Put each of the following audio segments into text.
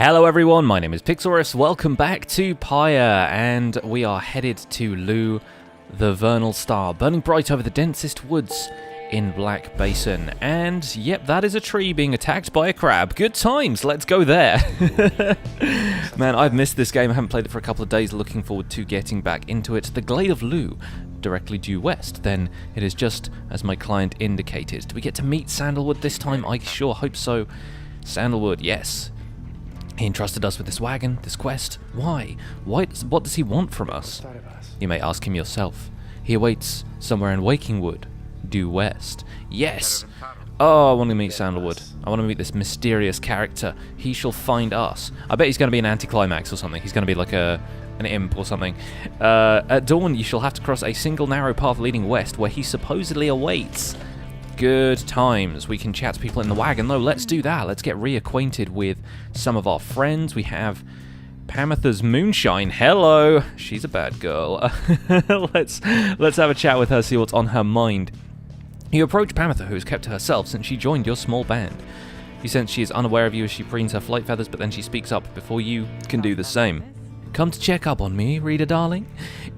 Hello everyone, my name is Pixlriffs, welcome back to Pyre, and we are headed to Lu, the vernal star, burning bright over the densest woods in Black Basin. And yep, that is a tree being attacked by a crab. Good times, let's go there. Man, I've missed this game, I haven't played it for a couple of days, looking forward to getting back into it. The Glade of Lu, directly due west, then it is just as my client indicated. Do we get to meet Sandalwood this time? I sure hope so. Sandalwood, yes. He entrusted us with this wagon, this quest. Why? What does he want from us? You may ask him yourself. He awaits somewhere in Wakingwood, due west. Yes! Oh, I want to meet Sandalwood. I want to meet this mysterious character. He shall find us. I bet he's going to be an anticlimax or something. He's going to be like an imp or something. At dawn, you shall have to cross a single narrow path leading west where he supposedly awaits. Good times. We can chat to people in the wagon, though. Let's do that. Let's get reacquainted with some of our friends. We have Pamitha's Moonshine. Hello. She's a bad girl. Let's have a chat with her, see what's on her mind. You approach Pamitha, who has kept to herself since she joined your small band. You sense she is unaware of you as she preens her flight feathers, but then she speaks up before you can do the same. Come to check up on me, reader darling?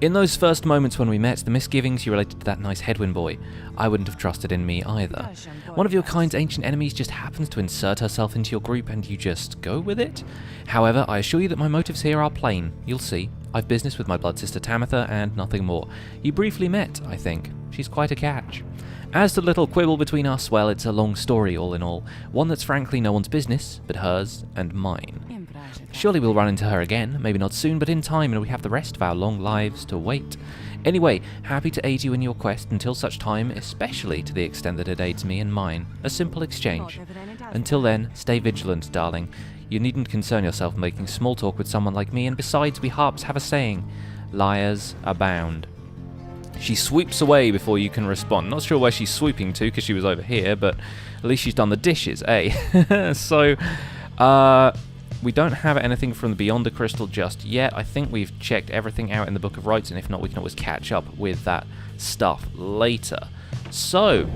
In those first moments when we met, the misgivings you related to that nice headwind boy, I wouldn't have trusted in me either. One of your kind's ancient enemies just happens to insert herself into your group and you just go with it? However, I assure you that my motives here are plain. You'll see. I've business with my blood sister Tamitha and nothing more. You briefly met, I think. She's quite a catch. As to the little quibble between us, well, it's a long story all in all. One that's frankly no one's business, but hers and mine. Surely we'll run into her again, maybe not soon, but in time, and we have the rest of our long lives to wait. Anyway, happy to aid you in your quest until such time, especially to the extent that it aids me and mine. A simple exchange. Until then, stay vigilant, darling. You needn't concern yourself making small talk with someone like me, and besides, we harps have a saying, liars abound. She swoops away before you can respond. Not sure where she's swooping to, because she was over here, but at least she's done the dishes, eh? So, we don't have anything from the Beyond the Crystal just yet. I think we've checked everything out in the Book of Rites, and if not, we can always catch up with that stuff later. So,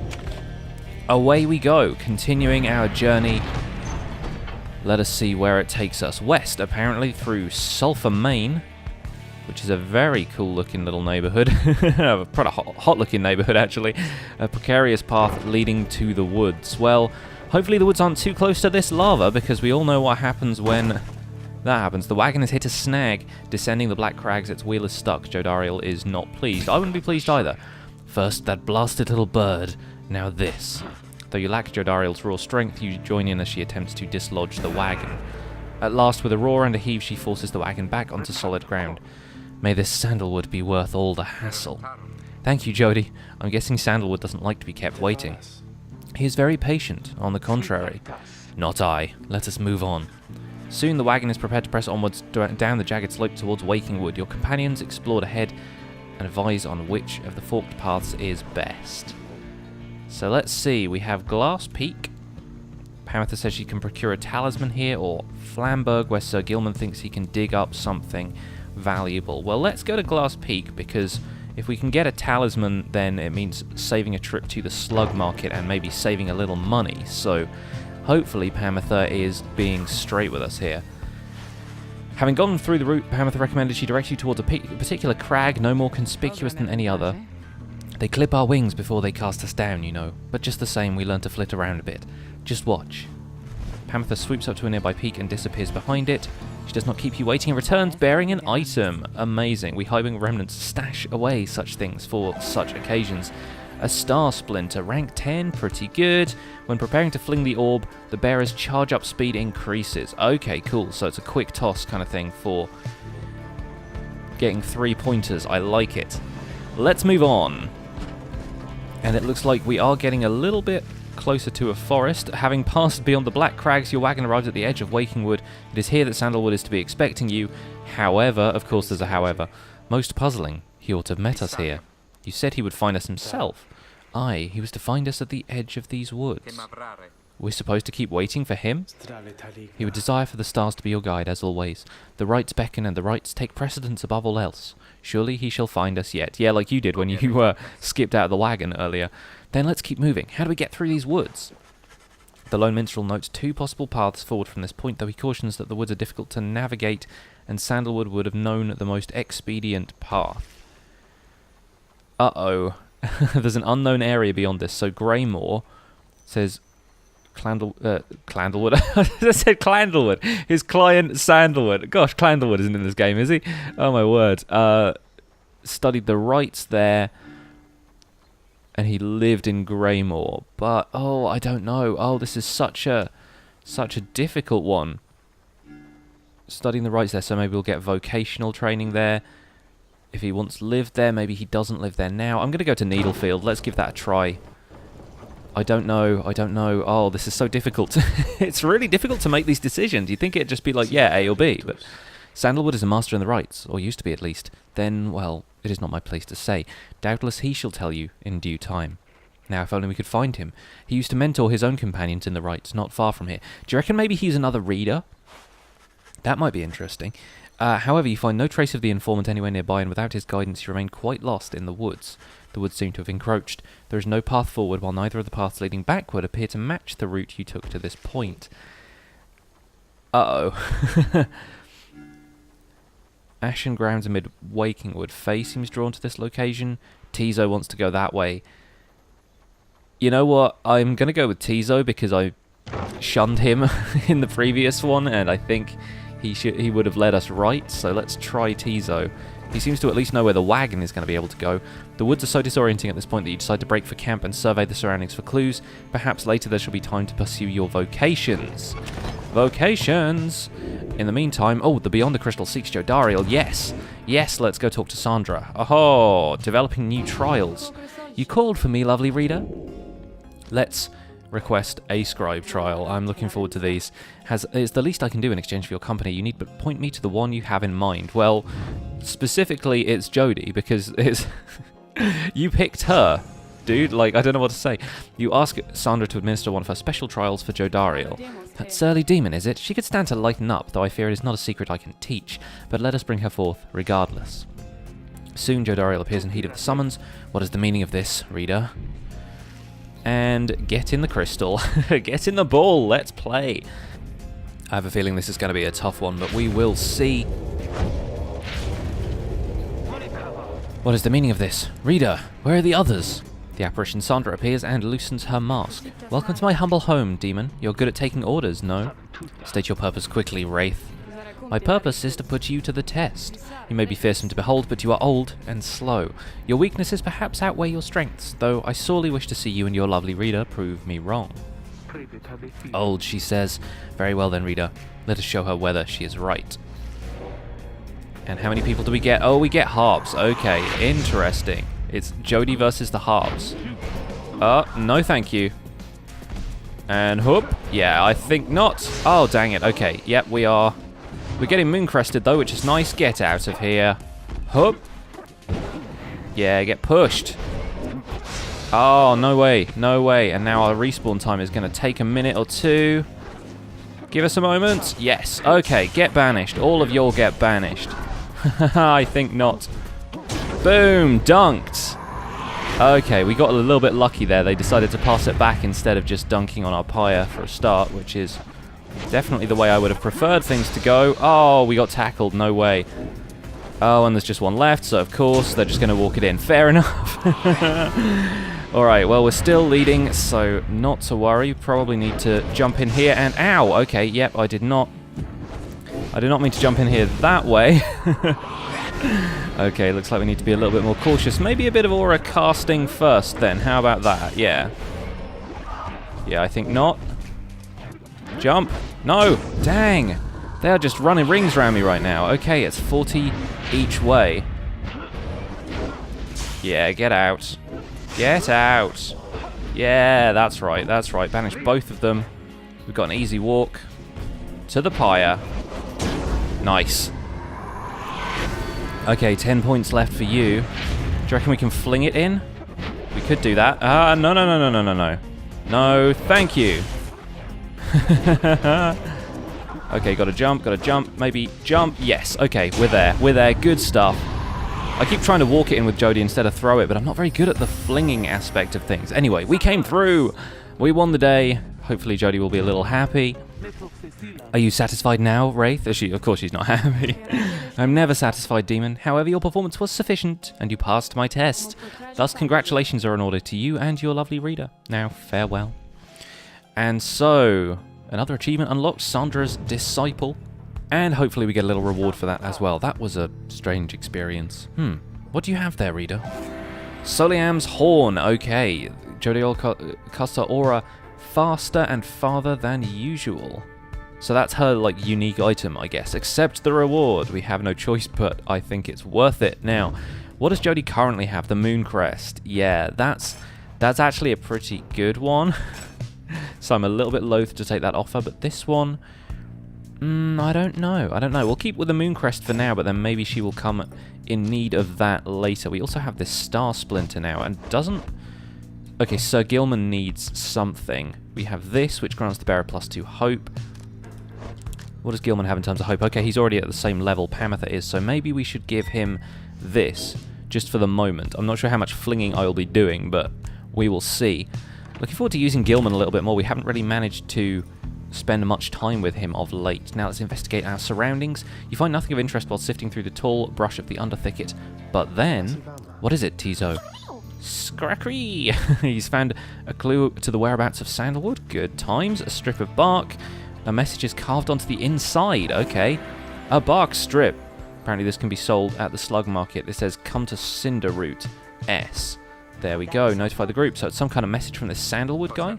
away we go, continuing our journey. Let us see where it takes us. West, apparently, through Sulphur Main, which is a very cool-looking little neighborhood. Quite a hot-looking neighborhood, actually. A precarious path leading to the woods. Well, hopefully the woods aren't too close to this lava, because we all know what happens when that happens. The wagon has hit a snag. Descending the black crags, its wheel is stuck. Jodariel is not pleased. I wouldn't be pleased either. First, that blasted little bird. Now this. Though you lack Jodariel's raw strength, you join in as she attempts to dislodge the wagon. At last, with a roar and a heave, she forces the wagon back onto solid ground. May this Sandalwood be worth all the hassle. Thank you, Jody. I'm guessing Sandalwood doesn't like to be kept waiting. He is very patient, on the contrary. Not I. Let us move on. Soon the wagon is prepared to press onwards down the jagged slope towards Wakingwood. Your companions explore ahead and advise on which of the forked paths is best. So let's see. We have Glass Peak. Pamitha says she can procure a talisman here, or Flamberg, where Sir Gilman thinks he can dig up something valuable. Well, let's go to Glass Peak, because if we can get a talisman, then it means saving a trip to the slug market and maybe saving a little money. So hopefully Pamitha is being straight with us here. Having gone through the route, Pamitha recommended she direct you towards a particular crag, no more conspicuous than any other. They clip our wings before they cast us down, you know, but just the same we learn to flit around a bit. Just watch. Pamitha swoops up to a nearby peak and disappears behind it. She does not keep you waiting and returns bearing an item. Amazing. We Highwing remnants stash away such things for such occasions. A star splinter, rank 10, pretty good. When preparing to fling the orb, the bearer's charge up speed increases. Okay, cool. So it's a quick toss kind of thing for getting 3 pointers. I like it. Let's move on. And it looks like we are getting a little bit closer to a forest. Having passed beyond the black crags, your wagon arrives at the edge of Wakingwood. It is here that Sandalwood is to be expecting you. However, of course there's a however. Most puzzling, he ought to have met us here. You said he would find us himself. Aye, he was to find us at the edge of these woods. We're supposed to keep waiting for him? He would desire for the stars to be your guide, as always. The rites beckon and the rites take precedence above all else. Surely he shall find us yet. Yeah, like you did when you skipped out of the wagon earlier. Then let's keep moving. How do we get through these woods? The lone minstrel notes 2 possible paths forward from this point, though he cautions that the woods are difficult to navigate, and Sandalwood would have known the most expedient path. Uh-oh. There's an unknown area beyond this, so Greymore says Clandlewood. I said Clandlewood. His client Sandalwood. Gosh, Clandlewood isn't in this game, is he? Oh my word. Studied the rites there, and he lived in Greymore. But oh, I don't know. Oh, this is such a difficult one. Studying the rites there, so maybe we'll get vocational training there. If he once lived there, maybe he doesn't live there now. I'm going to go to Needlefield. Let's give that a try. I don't know. Oh, this is so difficult. It's really difficult to make these decisions. You'd think it'd just be like, yeah, A or B. But Sandalwood is a master in the rites, or used to be at least. Then, well, it is not my place to say. Doubtless he shall tell you in due time. Now, if only we could find him. He used to mentor his own companions in the rites, not far from here. Do you reckon maybe he's another reader? That might be interesting. However, you find no trace of the informant anywhere nearby, and without his guidance you remain quite lost in the woods. The woods seem to have encroached. There is no path forward, while neither of the paths leading backward appear to match the route you took to this point. Uh-oh. Ashen grounds amid waking wood. Faye seems drawn to this location. Tizo wants to go that way. You know what? I'm going to go with Tizo because I shunned him in the previous one, and I think he would have led us right. So let's try Tizo. He seems to at least know where the wagon is going to be able to go. The woods are so disorienting at this point that you decide to break for camp and survey the surroundings for clues. Perhaps later there shall be time to pursue your vocations. Vocations! In the meantime, oh, the Beyond the Crystal seeks Jodariel. Yes! Yes, let's go talk to Sandra. Oh, developing new trials. You called for me, lovely reader? Let's request a scribe trial. I'm looking forward to these. It's the least I can do in exchange for your company. You need but point me to the one you have in mind. Well, specifically it's Jodie, because it's you picked her, dude. Like, I don't know what to say. You ask Sandra to administer one of her special trials for Jodariel. That surly demon, is it? She could stand to lighten up, though I fear it is not a secret I can teach. But let us bring her forth regardless. Soon Jodariel appears in heat of the summons. What is the meaning of this, reader? And get in the crystal. Get in the ball. Let's play. I have a feeling this is going to be a tough one, but we will see. What is the meaning of this? Reader, where are the others? The apparition Sandra appears and loosens her mask. Welcome to my humble home, demon. You're good at taking orders, no? State your purpose quickly, Wraith. My purpose is to put you to the test. You may be fearsome to behold, but you are old and slow. Your weaknesses perhaps outweigh your strengths, though I sorely wish to see you and your lovely reader prove me wrong. Old, she says. Very well then, reader. Let us show her whether she is right. And how many people do we get? Oh, we get harps. Okay, interesting. It's Jodie versus the harps. No thank you. And whoop. Yeah, I think not. Oh, dang it. Okay, yep, we are. We're getting mooncrested though, which is nice. Get out of here. Whoop. Yeah, get pushed. Oh, no way. No way. And now our respawn time is going to take a minute or two. Give us a moment. Yes. Okay, get banished. All of y'all get banished. I think not. Boom. Dunked. Okay, we got a little bit lucky there. They decided to pass it back instead of just dunking on our Pyre for a start, which is definitely the way I would have preferred things to go. Oh, we got tackled. No way. Oh, and there's just one left, so of course they're just going to walk it in. Fair enough. Alright, well, we're still leading, so not to worry. Probably need to jump in here and... Ow! Okay, yep, I did not mean to jump in here that way. Okay, looks like we need to be a little bit more cautious. Maybe a bit of aura casting first, then. How about that? Yeah. Yeah, I think not. Jump. No! Dang! They are just running rings around me right now. Okay, it's 40 each way. Yeah, get out. Get out. Yeah, that's right, that's right. Banish both of them. We've got an easy walk to the Pyre. Nice. Okay, 10 points left for you. Do you reckon we can fling it in? We could do that. No. No, thank you. Okay, gotta jump, maybe jump. Yes, okay, we're there, good stuff. I keep trying to walk it in with Jodie instead of throw it, but I'm not very good at the flinging aspect of things. Anyway, we came through. We won the day. Hopefully Jodie will be a little happy. Are you satisfied now, Wraith? Of course she's not happy. I'm never satisfied, Demon. However, your performance was sufficient, and you passed my test. Thus, congratulations are in order to you and your lovely reader. Now, farewell. And so, another achievement unlocked, Sandra's Disciple. And hopefully we get a little reward for that as well. That was a strange experience. What do you have there, reader? Soliam's Horn. Okay. Jodie casts her aura faster and farther than usual. So that's her, like, unique item, I guess. Accept the reward. We have no choice, but I think it's worth it. Now, what does Jodie currently have? The Moon Crest. Yeah, that's actually a pretty good one. So I'm a little bit loath to take that offer, but this one... I don't know. We'll keep with the Moon Crest for now, but then maybe she will come in need of that later. We also have this Star Splinter now, and doesn't... Okay, Sir Gilman needs something. We have this, which grants the bearer +2 hope. What does Gilman have in terms of hope? Okay, he's already at the same level Pamitha is, so maybe we should give him this, just for the moment. I'm not sure how much flinging I will be doing, but we will see. Looking forward to using Gilman a little bit more. We haven't really managed to spend much time with him of late. Now let's investigate our surroundings. You find nothing of interest while sifting through the tall brush of the underthicket, but then... What is it, Tizo? Scrackery! He's found a clue to the whereabouts of Sandalwood. Good times. A strip of bark. A message is carved onto the inside. Okay. A bark strip. Apparently this can be sold at the slug market. It says, come to Cinderroot S. There we go. Notify the group. So it's some kind of message from this Sandalwood guy.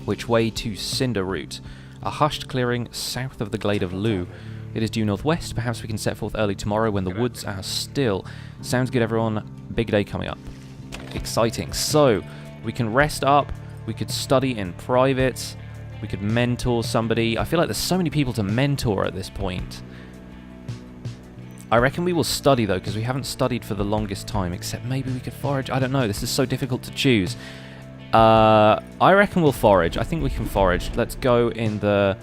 Which way to Cinderroot? A hushed clearing south of the Glade of Lu. It is due northwest. Perhaps we can set forth early tomorrow when the woods are still. Sounds good, everyone. Big day coming up. Exciting. So, we can rest up. We could study in private. We could mentor somebody. I feel like there's so many people to mentor at this point. I reckon we will study, though, because we haven't studied for the longest time, except maybe we could forage. I don't know. This is so difficult to choose. I reckon we'll forage. I think we can forage. Let's go in the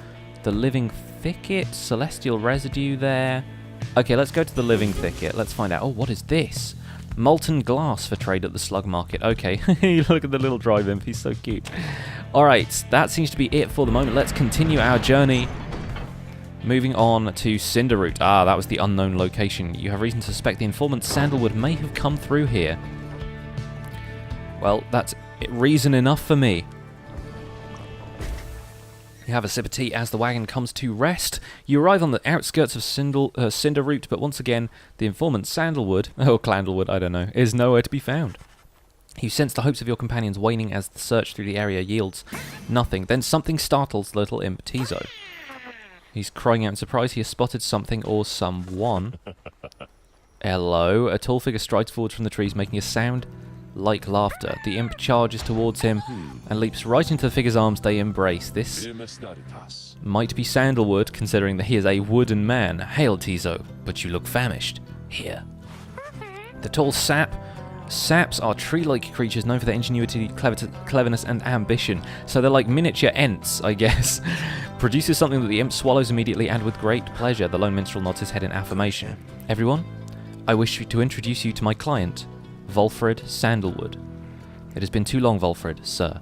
Living Thicket. Celestial Residue there. Okay, let's go to the Living Thicket. Let's find out. Oh, what is this? Molten glass for trade at the slug market. Okay, look at the little drive imp. He's so cute. Alright, that seems to be it for the moment. Let's continue our journey. Moving on to Cinderroot. Ah, that was the unknown location. You have reason to suspect the informant Sandalwood may have come through here. Well, that's reason enough for me. You have a sip of tea as the wagon comes to rest. You arrive on the outskirts of Cinderroot, but once again, the informant Sandalwood, or Clandlewood, I don't know, is nowhere to be found. You sense the hopes of your companions waning as the search through the area yields nothing. Then something startles little imp Tizo. He's crying out in surprise. He has spotted something or someone. Hello. A tall figure strides forward from the trees, making a sound like laughter. The imp charges towards him and leaps right into the figure's arms. They embrace. This might be Sandalwood, considering that he is a wooden man. Hail, Tizo, but you look famished. Here. The tall saps are tree-like creatures known for their ingenuity, cleverness, and ambition. So they're like miniature ents, I guess. Produces something that the imp swallows immediately and with great pleasure. The lone minstrel nods his head in affirmation. Everyone, I wish to introduce you to my client, Volfred Sandalwood. It has been too long, Volfred, sir.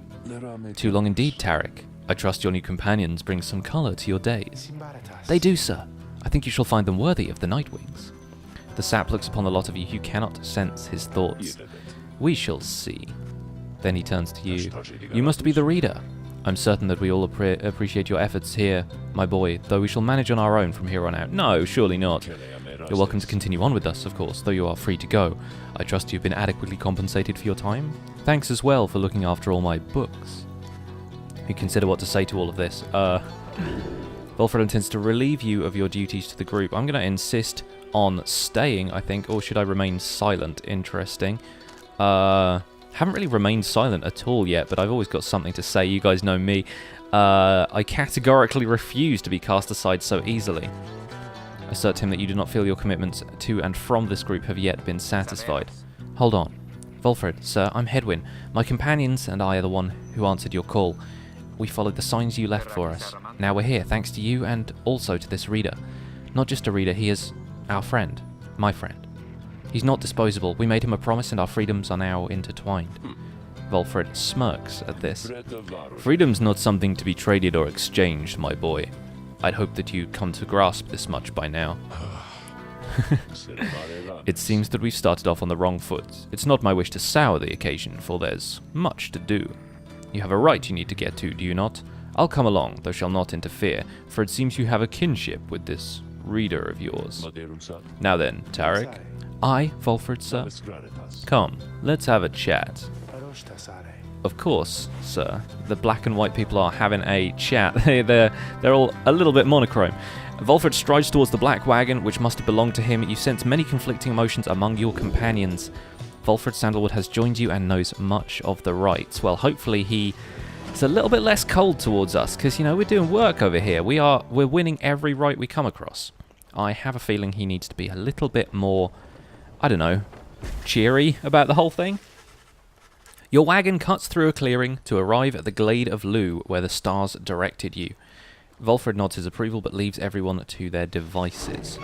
Too long indeed, Tarek. I trust your new companions bring some colour to your days. They do, sir. I think you shall find them worthy of the Nightwings. The sap looks upon the lot of you who cannot sense his thoughts. We shall see. Then he turns to you. You must be the reader. I'm certain that we all appreciate your efforts here, my boy, though we shall manage on our own from here on out. No, surely not. You're welcome to continue on with us, of course, though you are free to go. I trust you've been adequately compensated for your time. Thanks as well for looking after all my books. You consider what to say to all of this. Volfred intends to relieve you of your duties to the group. I'm going to insist on staying, I think, or should I remain silent? Interesting. Haven't really remained silent at all yet, but I've always got something to say. You guys know me. I categorically refuse to be cast aside so easily. Assert to him that you do not feel your commitments to and from this group have yet been satisfied. Hold on. Volfred, sir, I'm Hedwyn. My companions and I are the one who answered your call. We followed the signs you left for us. Now we're here, thanks to you and also to this reader. Not just a reader, he is our friend. My friend. He's not disposable. We made him a promise and our freedoms are now intertwined. Volfred smirks at this. Freedom's not something to be traded or exchanged, my boy. I'd hoped that you'd come to grasp this much by now. It seems that we've started off on the wrong foot. It's not my wish to sour the occasion, for there's much to do. You have a rite you need to get to, do you not? I'll come along, though shall not interfere, for it seems you have a kinship with this reader of yours. Now then, Tarek. I, Volfred, sir. Come, let's have a chat. Of course, sir. The black and white people are having a chat. They're all a little bit monochrome. Volfred strides towards the black wagon, which must have belonged to him. You sense many conflicting emotions among your companions. Volfred Sandalwood has joined you and knows much of the rites. Well, hopefully he is a little bit less cold towards us, because, you know, we're doing work over here. We're winning every rite we come across. I have a feeling he needs to be a little bit more, I don't know, cheery about the whole thing. Your wagon cuts through a clearing to arrive at the Glade of Lu, where the stars directed you. Volfred nods his approval, but leaves everyone to their devices.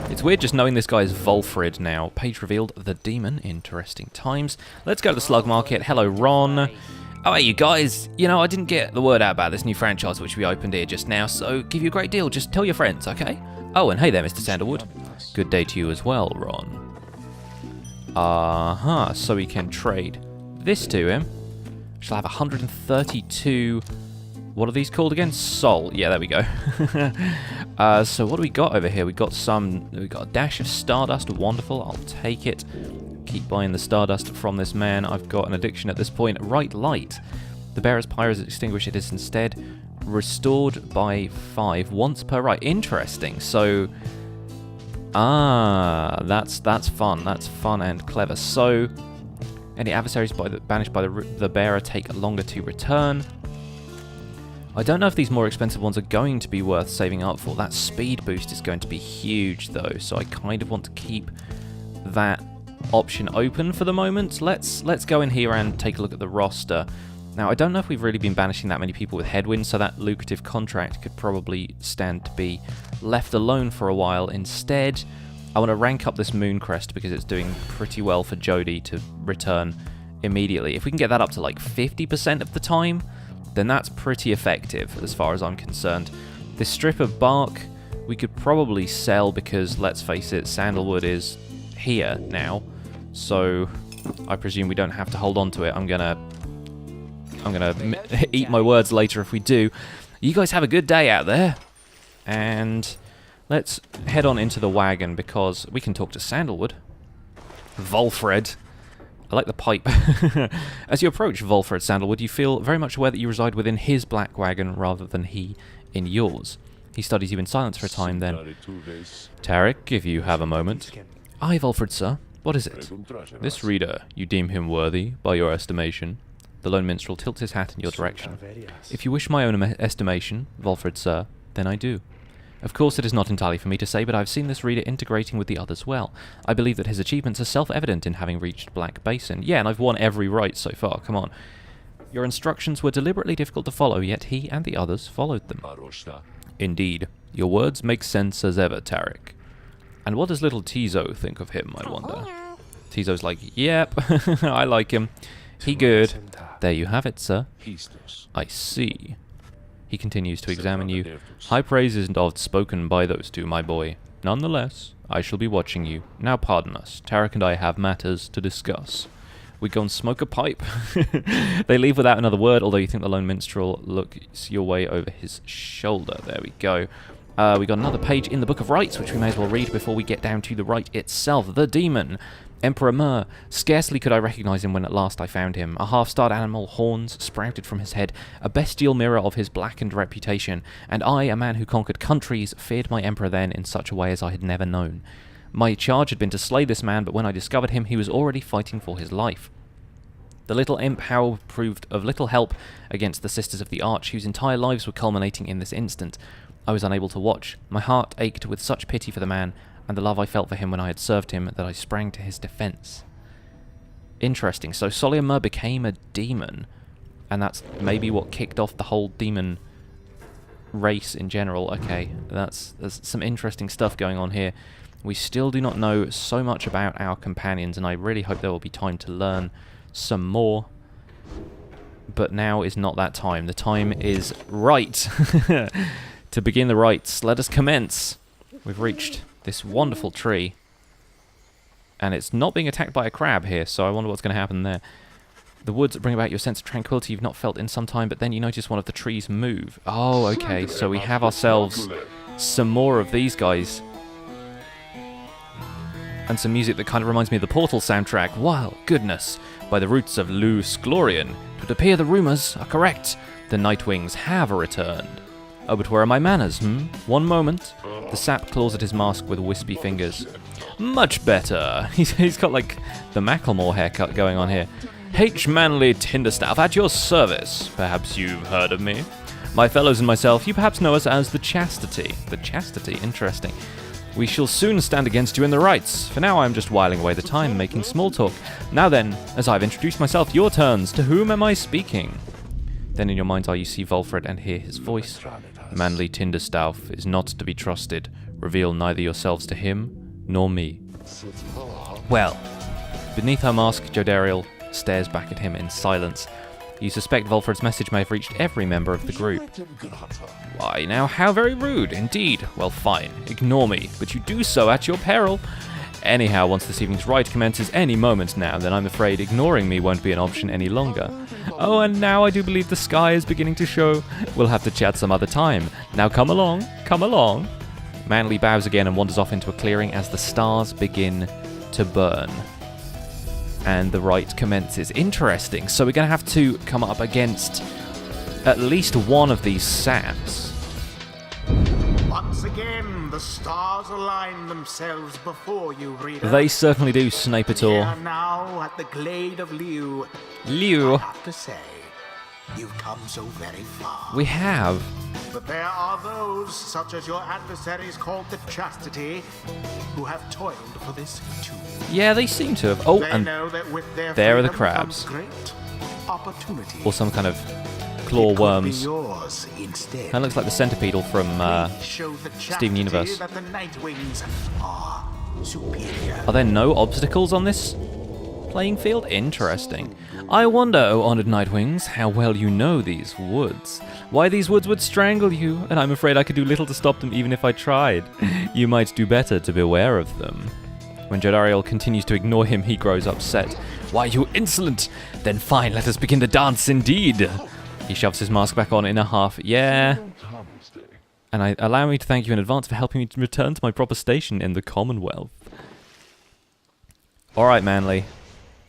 It's weird just knowing this guy is Volfred now. Page revealed the demon. Interesting times. Let's go to the slug market. Hello, Ron. Oh, hey, you guys. You know, I didn't get the word out about this new franchise which we opened here just now, so give you a great deal. Just tell your friends, okay? Oh, and hey there, Mr. Sandalwood. Good day to you as well, Ron. So we can trade this to him. Shall have 132... What are these called again? Soul. Yeah, there we go. So what do we got over here? We got a dash of stardust. Wonderful. I'll take it. Keep buying the stardust from this man. I've got an addiction at this point. Rite light. The bearer's pyre is extinguished. It is instead restored by 5 once per rite. Interesting. So, that's fun. That's fun and clever. So, any adversaries banished by the bearer take longer to return. I don't know if these more expensive ones are going to be worth saving up for. That speed boost is going to be huge, though, so I kind of want to keep that option open for the moment. Let's go in here and take a look at the roster. Now, I don't know if we've really been banishing that many people with headwind, so that lucrative contract could probably stand to be left alone for a while. Instead, I want to rank up this Mooncrest because it's doing pretty well for Jody to return immediately. If we can get that up to like 50% of the time, then that's pretty effective as far as I'm concerned. This strip of bark we could probably sell because, let's face it, Sandalwood is here now, so I presume we don't have to hold on to it. I'm gonna eat my words later if we do. You guys have a good day out there, and let's head on into the wagon because we can talk to Sandalwood. Volfred. I like the pipe. As you approach Volfred Sandalwood, you feel very much aware that you reside within his black wagon rather than he in yours. He studies you in silence for a time, then... Tarek, if you have a moment. Aye, Volfred, sir. What is it? This reader, you deem him worthy, by your estimation? The lone minstrel tilts his hat in your direction. If you wish my own estimation, Volfred, sir, then I do. Of course, it is not entirely for me to say, but I've seen this reader integrating with the others well. I believe that his achievements are self-evident in having reached Black Basin. Yeah, and I've won every rite so far, come on. Your instructions were deliberately difficult to follow, yet he and the others followed them. Indeed. Your words make sense as ever, Tarek. And what does little Tizo think of him, I wonder? Tizo's like, yep, I like him. He good. There you have it, sir. I see. He continues to examine you. High praise isn't oft spoken by those two, my boy. Nonetheless, I shall be watching you. Now pardon us. Tarek and I have matters to discuss. We go and smoke a pipe. They leave without another word, although you think the lone minstrel looks your way over his shoulder. There we go. We got another page in the Book of Rites, which we may as well read before we get down to the rite itself. The demon. Emperor Mur. Scarcely could I recognize him when at last I found him. A half-starved animal, horns sprouted from his head, a bestial mirror of his blackened reputation, and I, a man who conquered countries, feared my emperor then in such a way as I had never known. My charge had been to slay this man, but when I discovered him, he was already fighting for his life. The little imp, however, proved of little help against the Sisters of the Arch, whose entire lives were culminating in this instant. I was unable to watch. My heart ached with such pity for the man, and the love I felt for him when I had served him, that I sprang to his defense. Interesting. So Soliamur became a demon, and that's maybe what kicked off the whole demon race in general. Okay, there's some interesting stuff going on here. We still do not know so much about our companions, and I really hope there will be time to learn some more. But now is not that time. The time is right. To begin the rites, let us commence. We've reached this wonderful tree. And it's not being attacked by a crab here, so I wonder what's going to happen there. The woods bring about your sense of tranquility you've not felt in some time, but then you notice one of the trees move. Oh, okay, so we have ourselves some more of these guys. And some music that kind of reminds me of the Portal soundtrack. Wow, goodness. By the roots of Lu Sklorian, it would appear the rumours are correct. The Nightwings have returned. Oh, but where are my manners, One moment. The sap claws at his mask with wispy fingers. Much better. He's got, like, the Macklemore haircut going on here. H. Manly Tinderstaff at your service. Perhaps you've heard of me. My fellows and myself, you perhaps know us as the Chastity. The Chastity, interesting. We shall soon stand against you in the rites. For now, I am just whiling away the time, making small talk. Now then, as I've introduced myself, your turns. To whom am I speaking? Then in your mind's eye you see Volfred and hear his voice. Manly Tinderstaff is not to be trusted. Reveal neither yourselves to him, nor me. Well, beneath her mask, Jodariel stares back at him in silence. You suspect Volfred's message may have reached every member of the group. Why now, how very rude, indeed. Well, fine, ignore me, but you do so at your peril. Anyhow, once this evening's rite commences any moment now, then I'm afraid ignoring me won't be an option any longer. Oh, and now I do believe the sky is beginning to show. We'll have to chat some other time. Now come along, come along. Manly bows again and wanders off into a clearing as the stars begin to burn. And the rite commences. Interesting. So we're going to have to come up against at least one of these saps. Once again, the stars align themselves before you, reader. They certainly do, Snapator. We are now at the Glade of Lu. Lu. I have to say, you've come so very far. We have. But there are those, such as your adversaries called the Chastity, who have toiled for this too. Yeah, they seem to have. Oh, they and know that with their there are the freedom crabs. comes great opportunity. Or some kind of claw It could be worms. yours instead. Kind of looks like the centipedal from Show the Steven Universe. That the Nightwings are superior. Are there no obstacles on this playing field? Interesting. I wonder, O honoured Nightwings, how well you know these woods. Why these woods would strangle you, and I'm afraid I could do little to stop them even if I tried. You might do better to beware of them. When Jodariel continues to ignore him, he grows upset. Why, you insolent! Then fine, let us begin the dance indeed! He shoves his mask back on in a half, yeah. And allow me to thank you in advance for helping me to return to my proper station in the Commonwealth. Alright, Manly.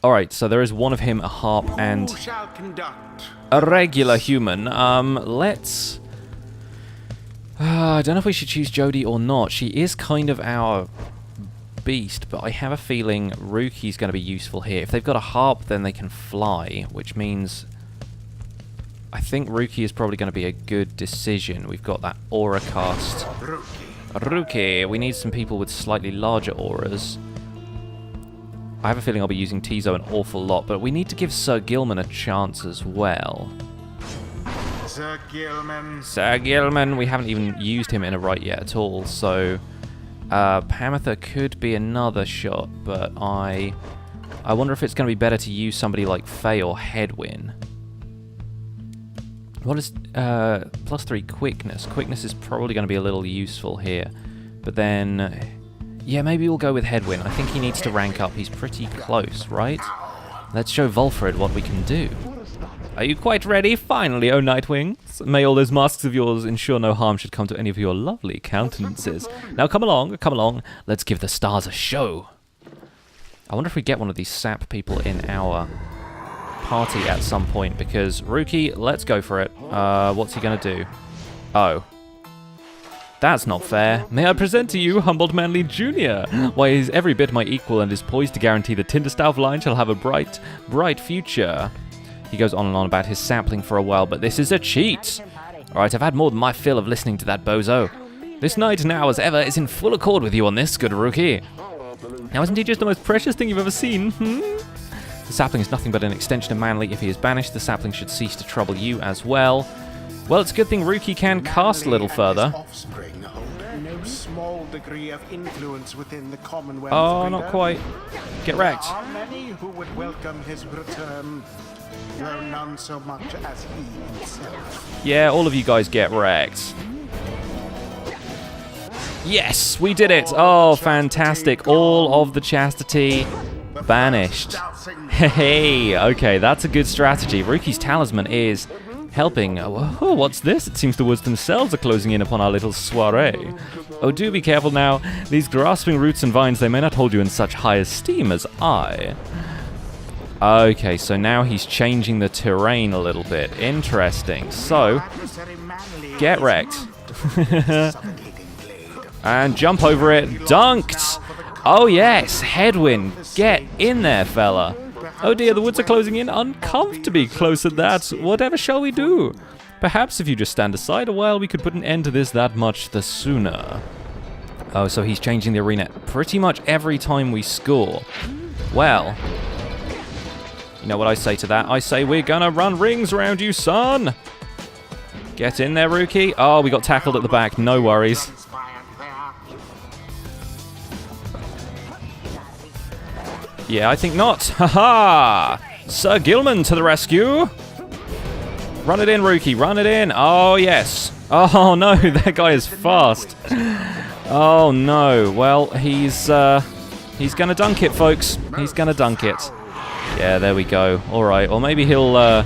Alright, so there is one of him, a harp, and Who shall conduct? a regular human. Let's... I don't know if we should choose Jodie or not. She is kind of our beast, but I have a feeling Ruki's going to be useful here. If they've got a harp, then they can fly, which means... I think Ruki is probably going to be a good decision. We've got that aura cast. Ruki. We need some people with slightly larger auras. I have a feeling I'll be using Tizo an awful lot, but we need to give Sir Gilman a chance as well. Sir Gilman. Sir Gilman, we haven't even used him in a rite yet at all, so Pamitha could be another shot, but I wonder if it's going to be better to use somebody like Faye or Hedwyn. What is +3 quickness? Quickness is probably going to be a little useful here, but then yeah, maybe we'll go with Hedwyn. I think he needs to rank up. He's pretty close, right? Let's show Volfred what we can do. Are you quite ready? Finally, O Nightwings. May all those masks of yours ensure no harm should come to any of your lovely countenances. Now come along. Let's give the stars a show. I wonder if we get one of these sap people in our party at some point, because Ruki, let's go for it. What's he gonna do? Oh. That's not fair. May I present to you Humboldt Manley Jr. Why, he's every bit my equal and is poised to guarantee the Tinderstaff line shall have a bright, bright future. He goes on and on about his sapling for a while, but this is a cheat. Alright, I've had more than my fill of listening to that bozo. This knight now, as ever, is in full accord with you on this, good Ruki. Now, isn't he just the most precious thing you've ever seen, The sapling is nothing but an extension of Manly. If he is banished, the sapling should cease to trouble you as well. Well, it's a good thing Ruki can cast a little further. No small degree of influence within the Commonwealth. Oh, not quite. Get wrecked. There are many who would welcome his return. though none so much as he himself. Yeah, all of you guys get wrecked. Yes, we did it. Oh, fantastic. All of the chastity banished. Hey, okay, that's a good strategy. Ruki's talisman is helping. Oh, what's this? It seems the woods themselves are closing in upon our little soiree. Oh, do be careful now. These grasping roots and vines, they may not hold you in such high esteem as I. Okay, so now he's changing the terrain a little bit. Interesting. So, get wrecked. And jump over it. Dunked! Oh yes, headwind. Get in there, fella. Oh dear, the woods are closing in uncomfortably close at that. Whatever shall we do? Perhaps if you just stand aside a while, we could put an end to this that much the sooner. Oh, so he's changing the arena pretty much every time we score. Well, you know what I say to that? I say we're gonna run rings around you, son. Get in there, Ruki. Oh, we got tackled at the back. No worries. Yeah, I think not. Haha! Sir Gilman to the rescue. Run it in, Ruki. Run it in. Oh, yes. Oh, no. That guy is fast. Oh, no. Well, he's going to dunk it, folks. He's going to dunk it. Yeah, there we go. All right. Or maybe he'll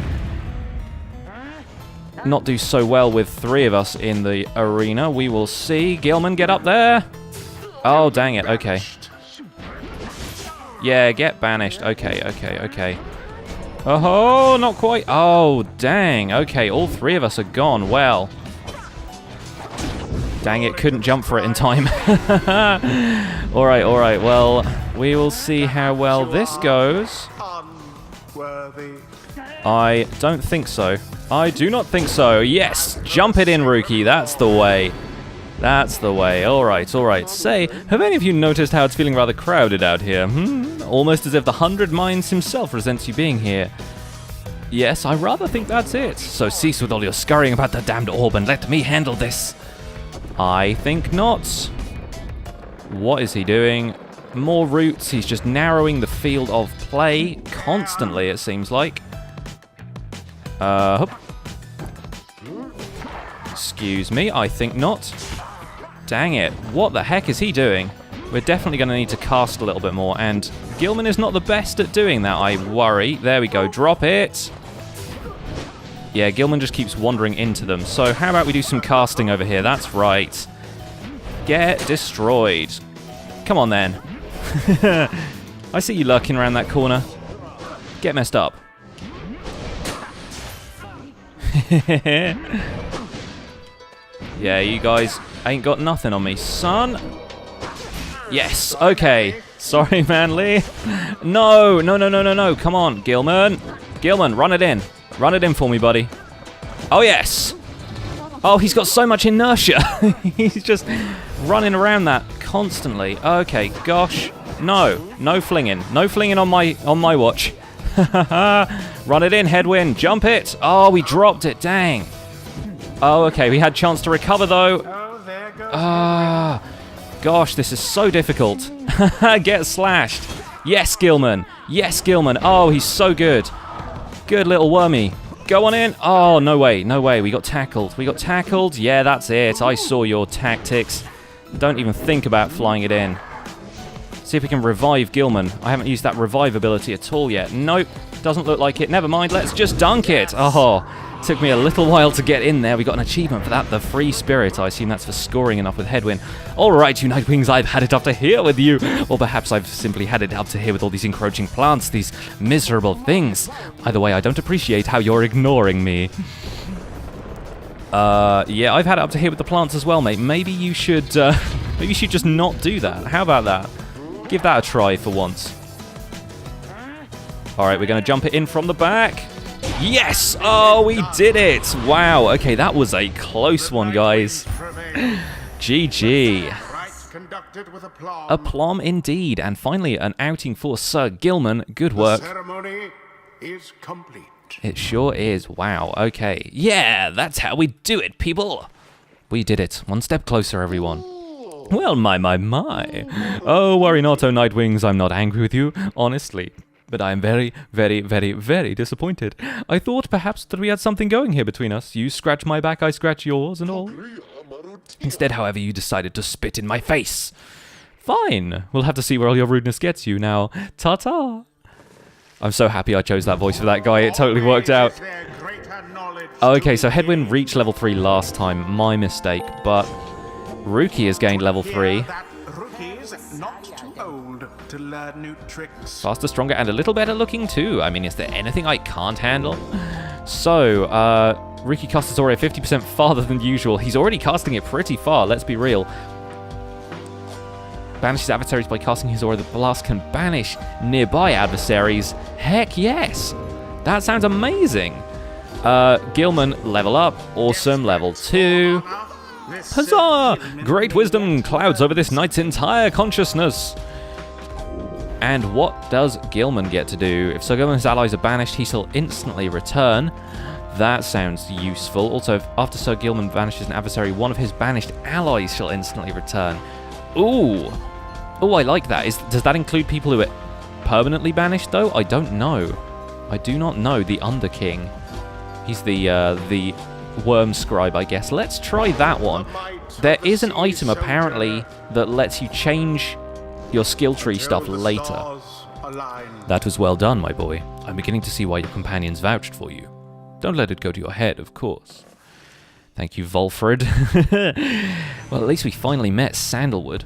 not do so well with 3 of us in the arena. We will see. Gilman, get up there. Oh, dang it. Okay. Yeah, get banished. Okay. Oh, not quite. Oh, dang. Okay, all 3 of us are gone. Well. Dang it, couldn't jump for it in time. Alright. Well, we will see how well this goes. I don't think so. I do not think so. Yes, jump it in, Ruki. That's the way. That's the way. Alright. Say, have any of you noticed how it's feeling rather crowded out here? Almost as if the 100 Minds himself resents you being here. Yes, I rather think that's it. So cease with all your scurrying about the damned orb and let me handle this. I think not. What is he doing? More roots. He's just narrowing the field of play constantly, it seems like. Excuse me, I think not. Dang it. What the heck is he doing? We're definitely going to need to cast a little bit more, and Gilman is not the best at doing that, I worry. There we go. Drop it. Yeah, Gilman just keeps wandering into them. So how about we do some casting over here? That's right. Get destroyed. Come on, then. I see you lurking around that corner. Get messed up. Yeah, you guys ain't got nothing on me, son. Yes, okay. Sorry, Manly. No. Come on, Gilman. Gilman, run it in. Run it in for me, buddy. Oh, yes. Oh, he's got so much inertia. He's just running around that constantly. Okay, gosh. No flinging. No flinging on my watch. Run it in, headwind. Jump it. Oh, we dropped it. Dang. Oh, okay. We had a chance to recover, though. Oh, there goes. Gosh, this is so difficult. Get slashed. Yes, Gilman. Yes, Gilman. Oh, he's so good. Good little wormy. Go on in. Oh, no way. We got tackled. Yeah, that's it. I saw your tactics. Don't even think about flying it in. See if we can revive Gilman. I haven't used that revive ability at all yet. Nope. Doesn't look like it. Never mind. Let's just dunk it. Oh, took me a little while to get in there. We got an achievement for that. The free spirit. I assume that's for scoring enough with headwind. All right, you Nightwings. I've had it up to here with you. Or perhaps I've simply had it up to here with all these encroaching plants. These miserable things. Either way, I don't appreciate how you're ignoring me. Yeah, I've had it up to here with the plants as well, mate. Maybe you should just not do that. How about that? Give that a try for once. All right, we're going to jump it in from the back. Yes! Oh, we did it! Wow, okay, that was a close one, guys. GG. Aplomb indeed. And finally, an outing for Sir Gilman. Good work. The ceremony is complete. It sure is. Wow, okay. Yeah, that's how we do it, people. We did it. One step closer, everyone. Well, my. Oh, worry not, oh Nightwings. I'm not angry with you, honestly. But I am very, very, very, very disappointed. I thought perhaps that we had something going here between us. You scratch my back, I scratch yours and all. Instead, however, you decided to spit in my face. Fine. We'll have to see where all your rudeness gets you now. Ta-ta. I'm so happy I chose that voice for that guy. It totally worked out. Okay, so Headwind reached level 3 last time. My mistake. But Rookie has gained level 3. Not too old to learn new tricks. Faster, stronger, and a little better looking too. I mean, is there anything I can't handle? So, Rookie casts his aura 50% farther than usual. He's already casting it pretty far, let's be real. Banishes adversaries by casting his aura. The blast can banish nearby adversaries. Heck yes! That sounds amazing. Gilman, level up. Awesome, level 2. Huzzah! Great wisdom clouds over this knight's entire consciousness. And what does Gilman get to do? If Sir Gilman's allies are banished, he shall instantly return. That sounds useful. Also, if after Sir Gilman banishes an adversary, one of his banished allies shall instantly return. Ooh. Oh, I like that. Does that include people who are permanently banished, though? I don't know. I do not know the Underking. He's the Worm Scribe, I guess. Let's try that one. There is an item, apparently, that lets you change your skill tree stuff later. That was well done, my boy. I'm beginning to see why your companions vouched for you. Don't let it go to your head, of course. Thank you, Volfred. Well, at least we finally met Sandalwood.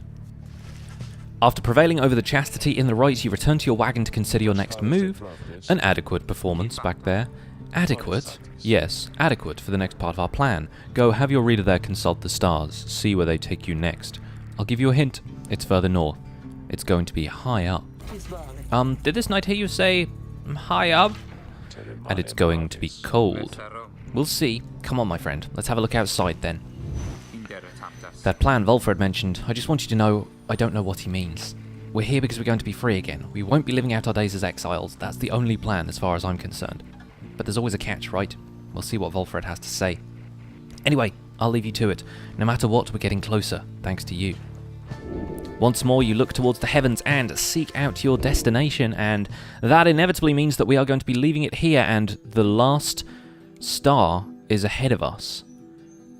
After prevailing over the Chastity in the rite, you return to your wagon to consider your next move. An adequate performance back there. Adequate? Yes, adequate for the next part of our plan. Go, have your reader there consult the stars. See where they take you next. I'll give you a hint. It's further north. It's going to be high up. Did this knight hear you say, high up? And it's going to be cold. We'll see. Come on, my friend. Let's have a look outside, then. That plan Volfred mentioned, I just want you to know, I don't know what he means. We're here because we're going to be free again. We won't be living out our days as exiles. That's the only plan as far as I'm concerned. But there's always a catch, right? We'll see what Volfred has to say. Anyway, I'll leave you to it. No matter what, we're getting closer, thanks to you. Once more, you look towards the heavens and seek out your destination, and that inevitably means that we are going to be leaving it here, and the last star is ahead of us.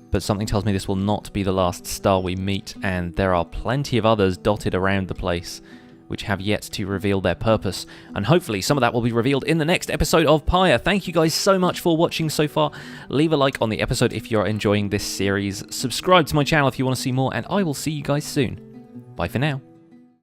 But something tells me this will not be the last star we meet, and there are plenty of others dotted around the place which have yet to reveal their purpose, and hopefully some of that will be revealed in the next episode of Pyre. Thank you guys so much for watching so far. Leave a like on the episode if you're enjoying this series. Subscribe to my channel if you want to see more, and I will see you guys soon. Bye for now.